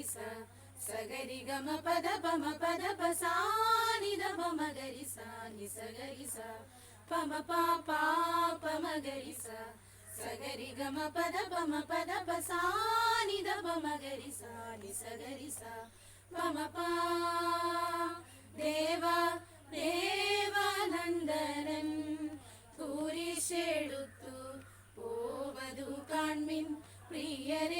sa sagari gama pada pa sa ni da pa magari sa ni sagari sa pa ma pa magari sa sagari gama pada pa sa ni da pa magari sa ni sagari sa pa ma pa ദേവാ ദേവാനന്ദനൻ കുരിശെടുത്തു പോവതു കാൺമിൻ പ്രിയരെ